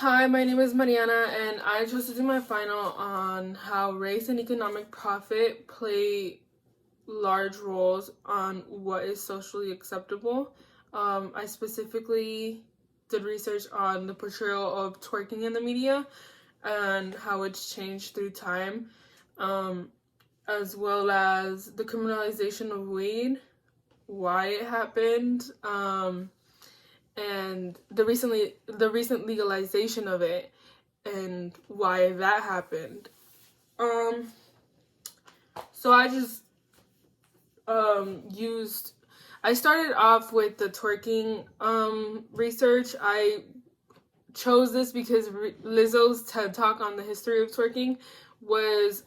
Hi, my name is Mariana, and I chose to do my final on how race and economic profit play large roles on what is socially acceptable. I specifically did research on the portrayal of twerking in the media and how it's changed through time, um, as well as the criminalization of weed, why it happened, and the recent legalization of it and why that happened. Um, so I just used. I started off with the twerking research. I chose this because Lizzo's TED Talk on the history of twerking was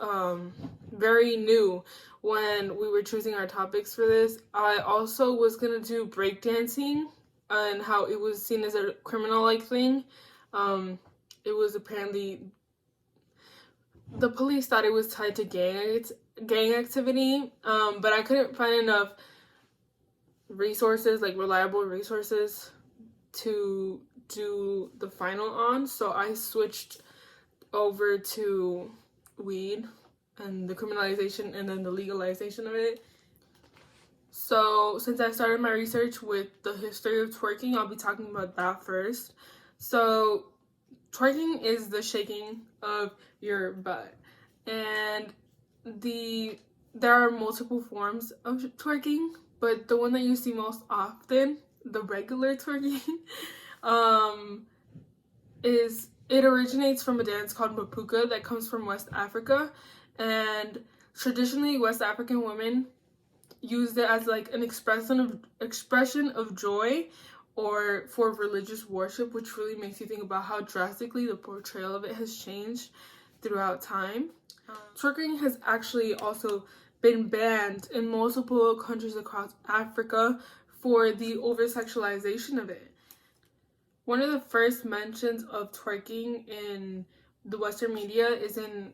very new when we were choosing our topics for this. I also was gonna do breakdancing and how it was seen as a criminal-like thing. It was apparently the police thought it was tied to gang activity, but I couldn't find enough resources, like reliable resources, to do the final on, so I switched over to weed and the criminalization and then the legalization of it. So since I started my research with the history of twerking, I'll be talking about that first. So twerking is the shaking of your butt, and there are multiple forms of twerking, but the one that you see most often, the regular twerking, it originates from a dance called Mapuka that comes from West Africa, and traditionally West African women used it as like an expression of joy or for religious worship, which really makes you think about how drastically the portrayal of it has changed throughout time. Twerking has actually also been banned in multiple countries across Africa for the over-sexualization of it. One of the first mentions of twerking in the Western media is in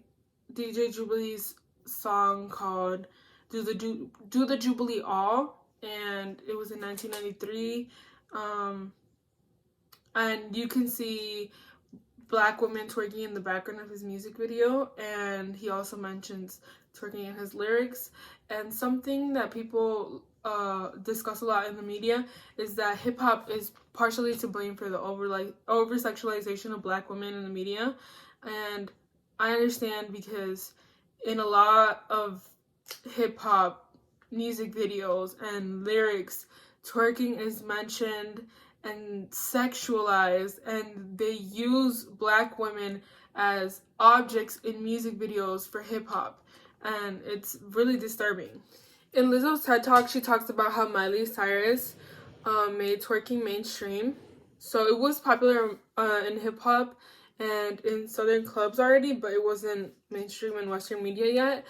DJ Jubilee's song called Do the Jubilee All, and it was in 1993. And you can see black women twerking in the background of his music video, and he also mentions twerking in his lyrics. And something that people discuss a lot in the media is that hip-hop is partially to blame for the over-sexualization of black women in the media. And I understand, because in a lot of hip-hop music videos and lyrics, twerking is mentioned and sexualized, and they use black women as objects in music videos for hip-hop, and it's really disturbing. In Lizzo's TED Talk, she talks about how Miley Cyrus made twerking mainstream. So it was popular in hip-hop and in southern clubs already, but it wasn't mainstream in Western media yet.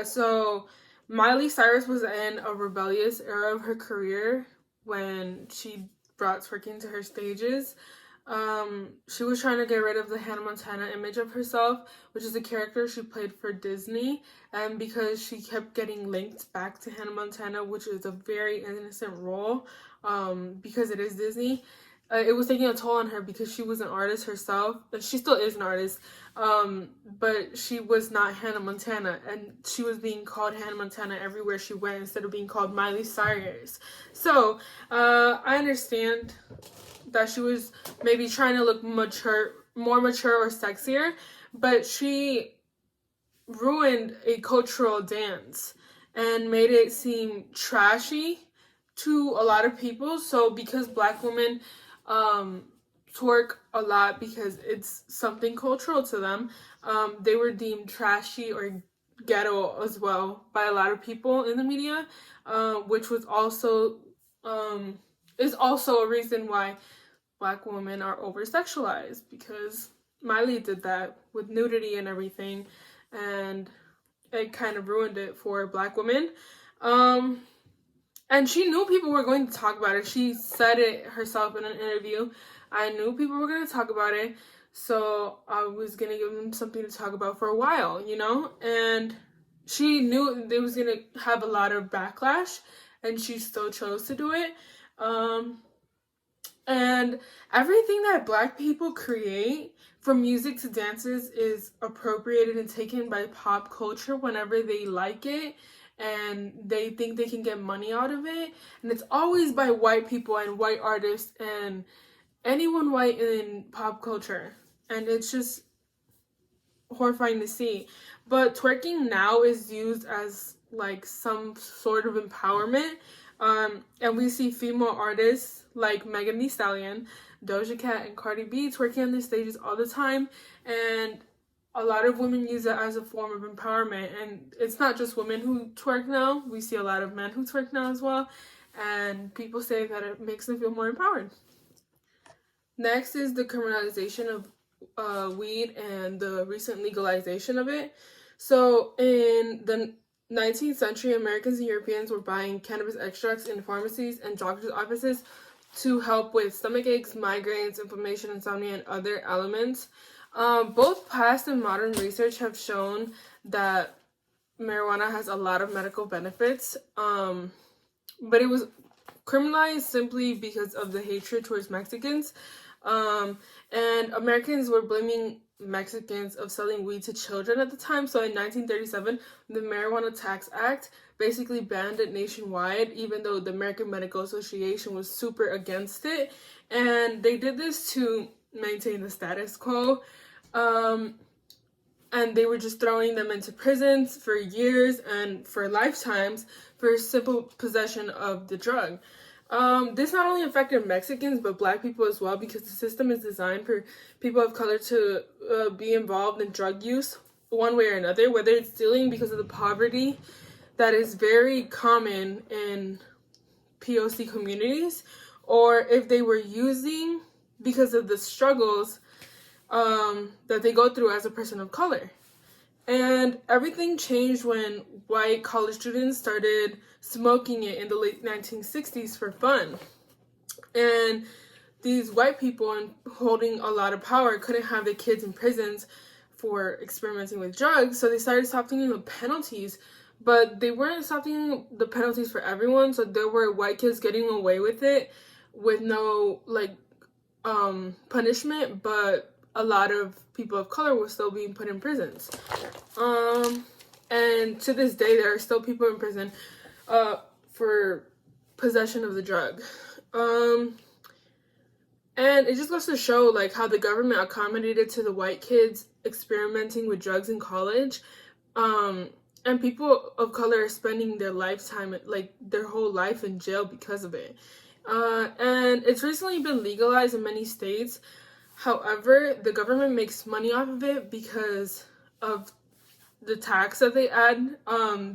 So Miley Cyrus was in a rebellious era of her career when she brought twerking to her stages. She was trying to get rid of the Hannah Montana image of herself, which is a character she played for Disney, and because she kept getting linked back to Hannah Montana, which is a very innocent role, because it is Disney. It was taking a toll on her because she was an artist herself. She still is an artist, but she was not Hannah Montana, and she was being called Hannah Montana everywhere she went instead of being called Miley Cyrus. So I understand that she was maybe trying to look more mature or sexier, but she ruined a cultural dance and made it seem trashy to a lot of people. So because black women twerk a lot because it's something cultural to them, they were deemed trashy or ghetto as well by a lot of people in the media, which was also is also a reason why black women are over sexualized, because Miley did that with nudity and everything, and it kind of ruined it for black women. And she knew people were going to talk about it. She said it herself in an interview. I knew people were going to talk about it, so I was going to give them something to talk about for a while, you know? And she knew it was going to have a lot of backlash, and she still chose to do it. And everything that Black people create, from music to dances, is appropriated and taken by pop culture whenever they like it and they think they can get money out of it. And it's always by white people and white artists and anyone white in pop culture. And it's just horrifying to see. But twerking now is used as like some sort of empowerment. And we see female artists like Megan Thee Stallion, Doja Cat, and Cardi B twerking on the stages all the time. And a lot of women use it as a form of empowerment. And it's not just women who twerk now. We see a lot of men who twerk now as well. And people say that it makes them feel more empowered. Next is the criminalization of weed and the recent legalization of it. So in the 19th century, Americans and Europeans were buying cannabis extracts in pharmacies and doctors' offices to help with stomach aches, migraines, inflammation, insomnia, and other ailments. Both past and modern research have shown that marijuana has a lot of medical benefits, but it was criminalized simply because of the hatred towards Mexicans. And Americans were blaming Mexicans of selling weed to children at the time. So in 1937, the Marijuana Tax Act basically banned it nationwide, even though the American Medical Association was super against it. And they did this to maintain the status quo. And they were just throwing them into prisons for years and for lifetimes for simple possession of the drug. This not only affected Mexicans, but Black people as well, because the system is designed for people of color to be involved in drug use one way or another, whether it's stealing because of the poverty that is very common in POC communities, or if they were using because of the struggles that they go through as a person of color. And everything changed when white college students started smoking it in the late 1960s for fun. And these white people and holding a lot of power couldn't have their kids in prisons for experimenting with drugs, so they started stopping the penalties. But they weren't stopping the penalties for everyone, so there were white kids getting away with it with no punishment, but a lot of people of color were still being put in prisons. And to this day, there are still people in prison for possession of the drug. And it just goes to show like how the government accommodated to the white kids experimenting with drugs in college. And people of color are spending their lifetime, like their whole life in jail because of it. And it's recently been legalized in many states. However, the government makes money off of it because of the tax that they add,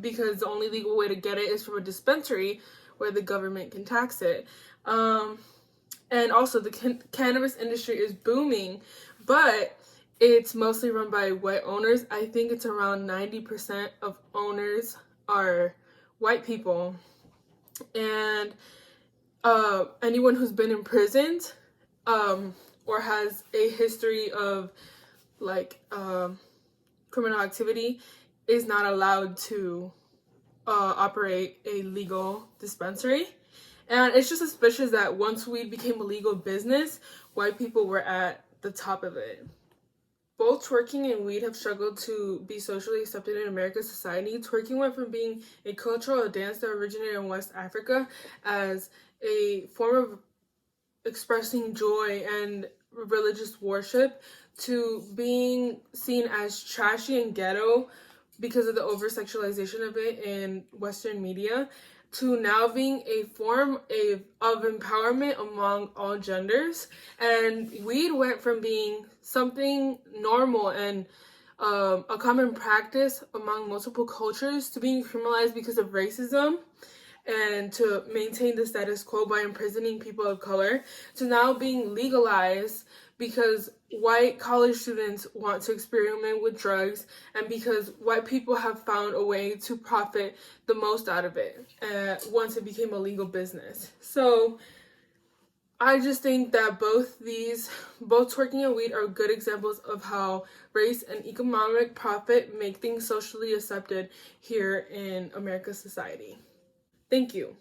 because the only legal way to get it is from a dispensary where the government can tax it. And also the cannabis industry is booming, but it's mostly run by white owners. I think it's around 90% of owners are white people. And anyone who's been imprisoned or has a history of criminal activity is not allowed to operate a legal dispensary. And it's just suspicious that once weed became a legal business, white people were at the top of it. Both twerking and weed have struggled to be socially accepted in American society. Twerking went from being a cultural dance that originated in West Africa as a form of expressing joy and religious worship to being seen as trashy and ghetto because of the over-sexualization of it in Western media, to now being a form of empowerment among all genders. And weed went from being something normal and a common practice among multiple cultures to being criminalized because of racism and to maintain the status quo by imprisoning people of color, to now being legalized because white college students want to experiment with drugs and because white people have found a way to profit the most out of it once it became a legal business. So I just think that both twerking and weed are good examples of how race and economic profit make things socially accepted here in America's society. Thank you.